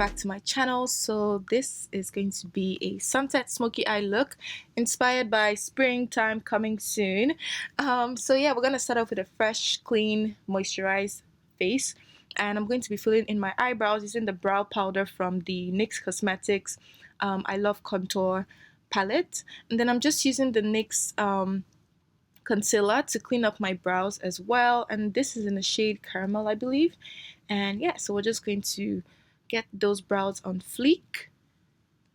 back to my channel. So this is going to be a sunset smoky eye look inspired by springtime coming soon. So yeah, we're gonna start off with a fresh, clean, moisturized face, and I'm going to be filling in my eyebrows using the brow powder from the NYX Cosmetics I Love Contour palette, and then I'm just using the NYX concealer to clean up my brows as well, and this is in the shade Caramel, I believe. And yeah, so we're just going to get those brows on fleek,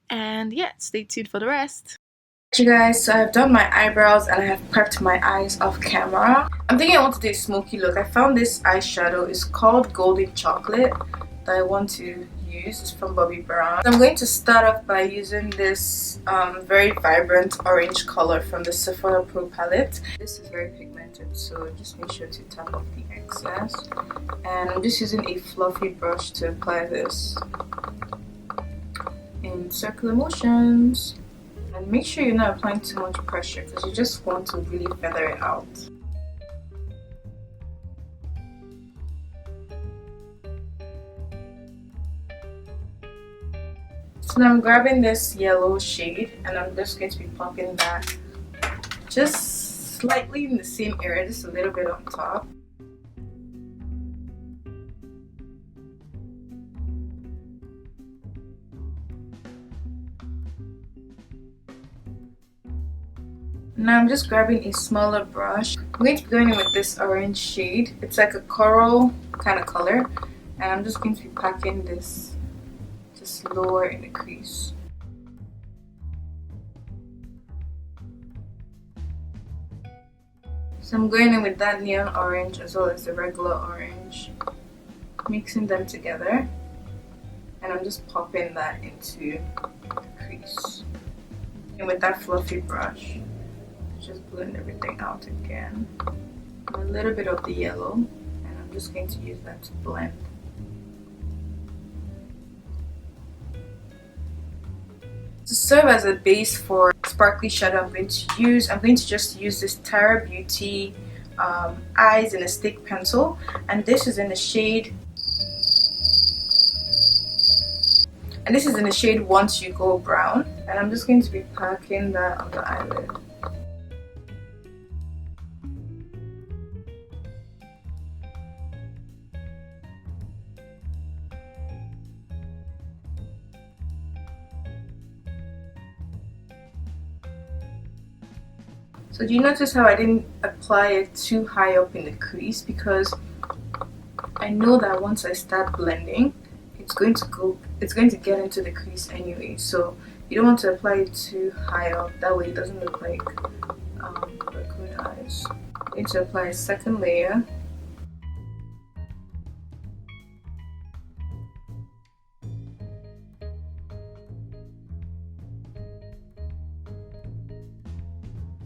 and yeah, stay tuned for the rest. You guys, so I've done my eyebrows and I have prepped my eyes off camera. I'm thinking I want to do a smoky look. I found this eyeshadow, it's called Golden Chocolate, that I want to use. It's from BOBBI Brown. I'm going to start off by using this very vibrant orange color from the SEPHORA Pro palette. This is very pigmented, so just make sure to tap off the excess. And I'm just using a fluffy brush to apply this in circular motions. And make sure you're not applying too much pressure because you just want to really feather it out. So now I'm grabbing this yellow shade and I'm just going to be popping that just slightly in the same area, just a little bit on top. Now I'm just grabbing a smaller brush. I'm going to be going in with this orange shade. It's like a coral kind of color, and I'm just going to be packing this just lower in the crease. So I'm going in with that neon orange as well as the regular orange, mixing them together, and I'm just popping that into the crease. And with that fluffy brush, just blend everything out again. A little bit of the yellow, and I'm just going to use that to blend. To serve as a base for sparkly shadow I'm going to just use this Tara Beauty Eyes in a Stick pencil, and this is in the shade Once You Go Brown, and I'm just going to be packing that on the eyelid. So do you notice how I didn't apply it too high up in the crease? Because I know that once I start blending, it's going to get into the crease anyway. So you don't want to apply it too high up. That way it doesn't look like raccoon eyes. I'm going to apply a second layer.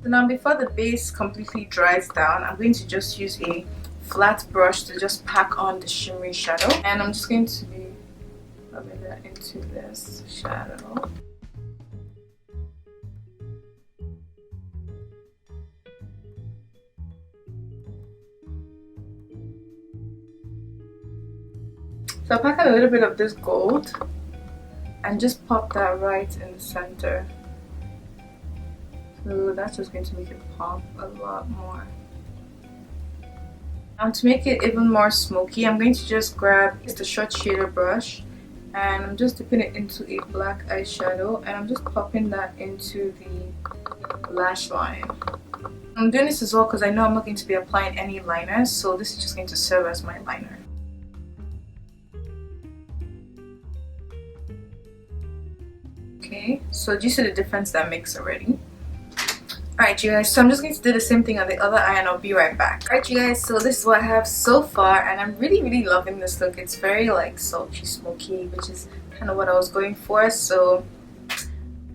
So now before the base completely dries down, I'm going to just use a flat brush to just pack on the shimmery shadow, and I'm just going to be rubbing that into this shadow. So I'll pack on a little bit of this gold and just pop that right in the center. So that's just going to make it pop a lot more. Now to make it even more smoky, I'm going to just grab the short shader brush, and I'm just dipping it into a black eyeshadow, and I'm just popping that into the lash line. I'm doing this as well because I know I'm not going to be applying any liners, so this is just going to serve as my liner. Okay, so do you see the difference that makes already? Alright you guys, so I'm just going to do the same thing on the other eye and I'll be right back. Alright you guys, so this is what I have so far, and I'm really loving this look. It's very like sultry smoky, which is kind of what I was going for, so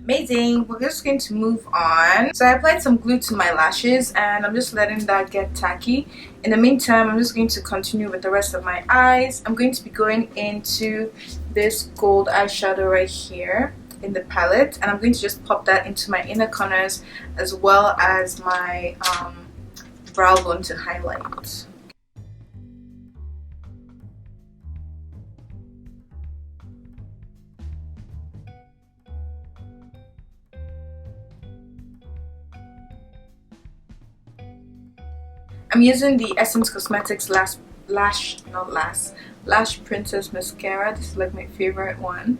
amazing. We're just going to move on. So I applied some glue to my lashes and I'm just letting that get tacky. In the meantime, I'm just going to continue with the rest of my eyes. I'm going to be going into this gold eyeshadow right here in the palette, and I'm going to just pop that into my inner corners as well as my brow bone to highlight. I'm using the Essence Cosmetics Lash Princess Mascara. This is like my favorite one.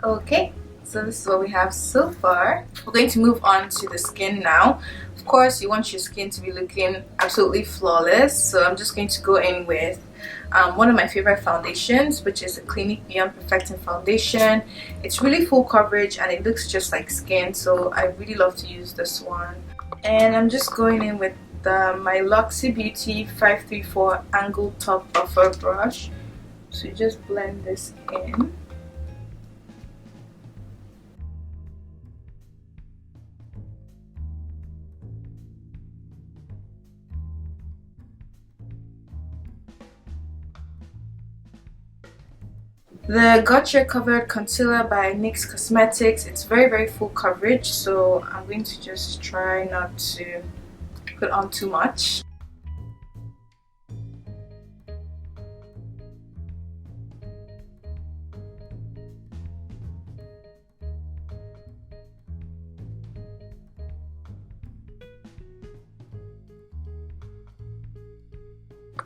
Okay, so this is what we have so far. We're going to move on to the skin now. Of course, you want your skin to be looking absolutely flawless, so I'm just going to go in with one of my favorite foundations, which is a Clinique Beyond Perfecting Foundation. It's really full coverage and it looks just like skin, so I really love to use this one. And I'm just going in with my Luxe Beauty 534 Angle Top Buffer Brush. So you just blend this in. The Gotcha Covered Concealer by NYX Cosmetics. It's very full coverage, so I'm going to just try not to put on too much.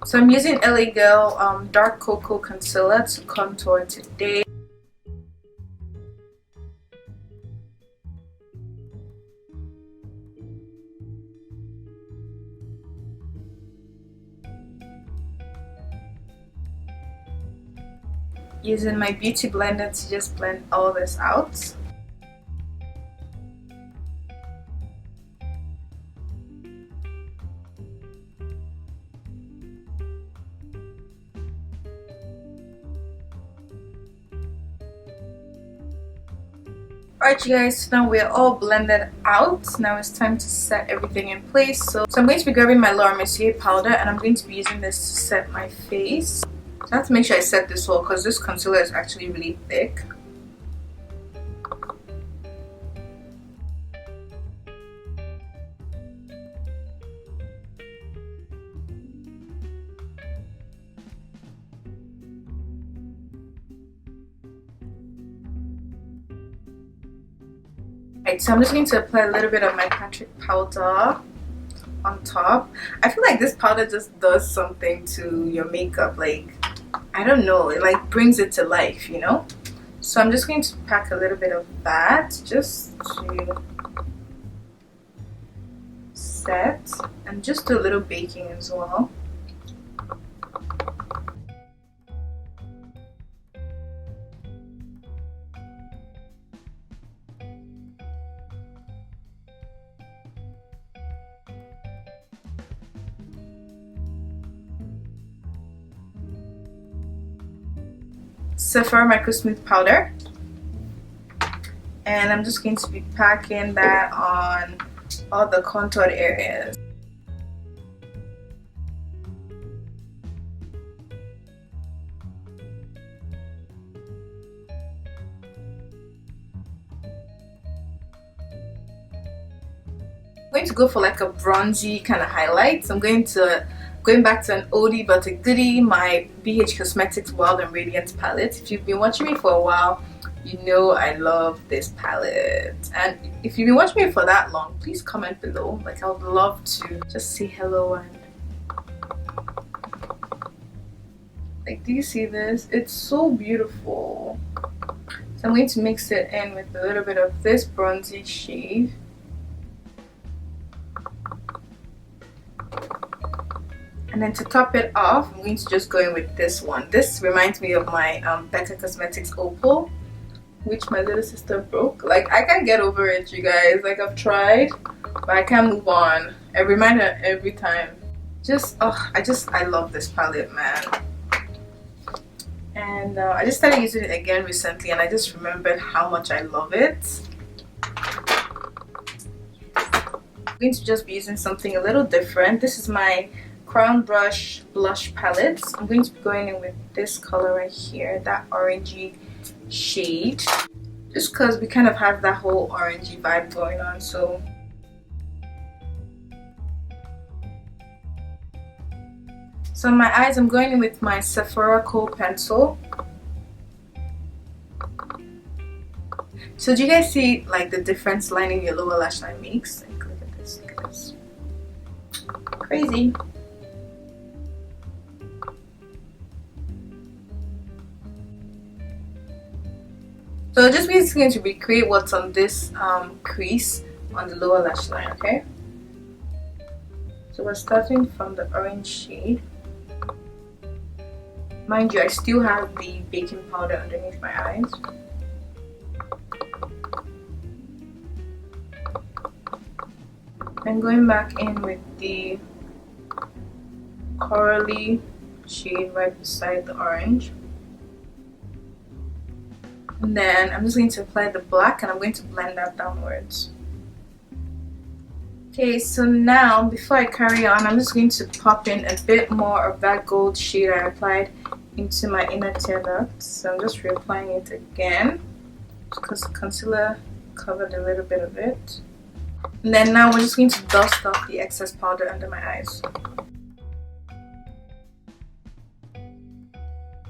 So I'm using LA Girl Dark Cocoa Concealer to contour today. Using my beauty blender to just blend all this out. Alright you guys, so now we're all blended out. Now it's time to set everything in place. So I'm going to be grabbing my MERCIER powder and I'm going to be using this to set my face. So I have to make sure I set this well because this concealer is actually really thick. Right, so I'm just going to apply a little bit of my Patrick powder on top. I feel like this powder just does something to your makeup, like, I don't know, it like brings it to life, you know? So I'm just going to pack a little bit of that just to set, and just do a little baking as well. SEPHORA Micro Smooth Powder, and I'm just going to be packing that on all the contoured areas. I'm going to go for like a bronzy kind of highlight. So I'm going back to an oldie but a goodie, my BH Cosmetics Wild and Radiant palette. If you've been watching me for a while, you know I love this palette. And if you've been watching me for that long, please comment below. Like, I would love to just say hello and like, do you see this? It's so beautiful. So I'm going to mix it in with a little bit of this bronzy shade. And then to top it off, I'm going to just go in with this one. This reminds me of my Becca Cosmetics Opal, which my little sister broke. Like, I can't get over it, you guys. Like, I've tried, but I can't move on. I remind her every time. Just, oh, I love this palette, man. And I just started using it again recently, and I just remembered how much I love it. I'm going to just be using something a little different. This is my Crown Brush Blush Palette. I'm going to be going in with this color right here, that orangey shade, just because we kind of have that whole orangey vibe going on. So So on my eyes, I'm going in with my SEPHORA Kohl pencil. So do you guys see like the difference lining your lower lash line makes? Like, look at this, look at this. Crazy. So just basically going to recreate what's on this crease on the lower lash line, okay? So we're starting from the orange shade. Mind you, I still have the baking powder underneath my eyes. I'm going back in with the corally shade right beside the orange. And then I'm just going to apply the black and I'm going to blend that downwards. Okay, so now before I carry on, I'm just going to pop in a bit more of that gold shade I applied into my inner tear duct. So I'm just reapplying it again because the concealer covered a little bit of it. And then now we're just going to dust off the excess powder under my eyes.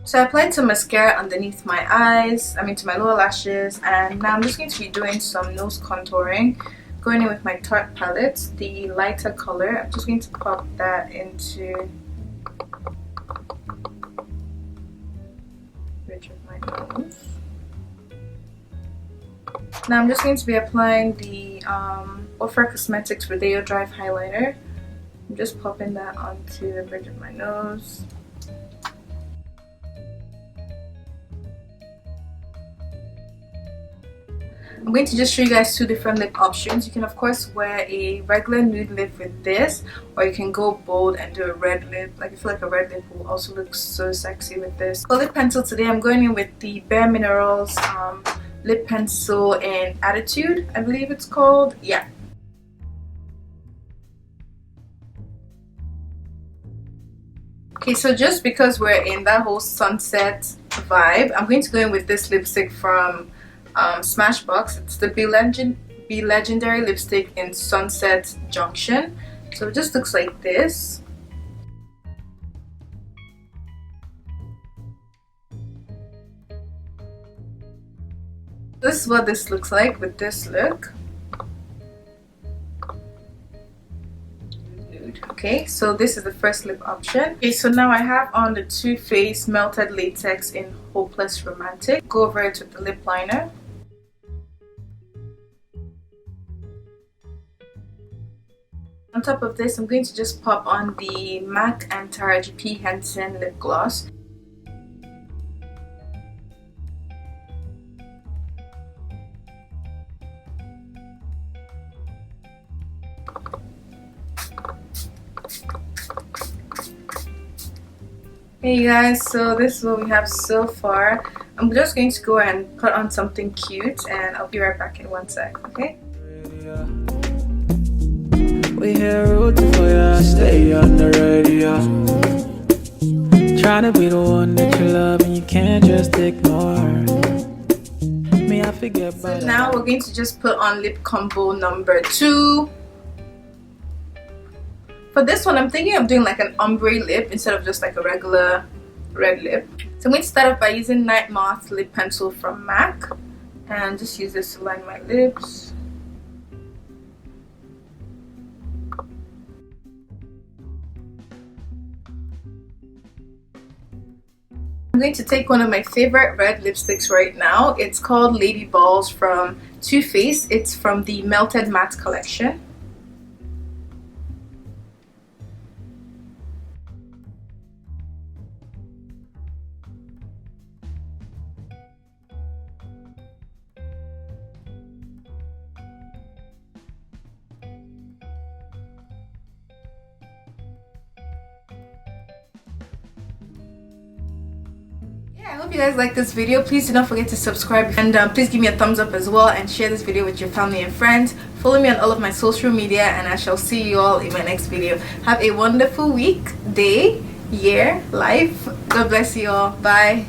So I applied some mascara underneath my eyes, to my lower lashes, and now I'm just going to be doing some nose contouring. Going in with my Tarte palette, the lighter color. I'm just going to pop that into the bridge of my nose. Now I'm just going to be applying the OFRA Cosmetics Rodeo Drive Highlighter. I'm just popping that onto the bridge of my nose. I'm going to just show you guys two different lip options. You can of course wear a regular nude lip with this, or you can go bold and do a red lip. Like, I feel like a red lip will also look so sexy with this. For lip pencil today, I'm going in with the Bare Minerals lip pencil in Attitude, I believe it's called. Yeah. Okay, so just because we're in that whole sunset vibe, I'm going to go in with this lipstick from Smashbox. It's the Be Legendary lipstick in Sunset Junction. So it just looks like this. This is what this looks like with this look. Okay, so this is the first lip option. Okay, so now I have on the Too Faced Melted Latex in Hopeless Romantic. Go over it with the lip liner. On top of this, I'm going to just pop on the MAC and Taraji P. Henson lip gloss. Hey you guys, so this is what we have so far. I'm just going to go and put on something cute and I'll be right back in one sec, okay? We here rooting for you, stay on the radio. Trying to be the one that you love and you can't just ignore. Me, I forget about so now we're going to just put on lip combo number 2. For this one, I'm thinking of doing like an ombre lip instead of just like a regular red lip. So I'm going to start off by using Night Moth lip pencil from MAC and just use this to line my lips. I'm going to take one of my favorite red lipsticks right now. It's called Lady Balls from Too Faced. It's from the Melted Matte collection. I hope you guys like this video. Please do not forget to subscribe and please give me a thumbs up as well and share this video with your family and friends. Follow me on all of my social media and I shall see you all in my next video. Have a wonderful week, day, year, life. God bless you all. Bye.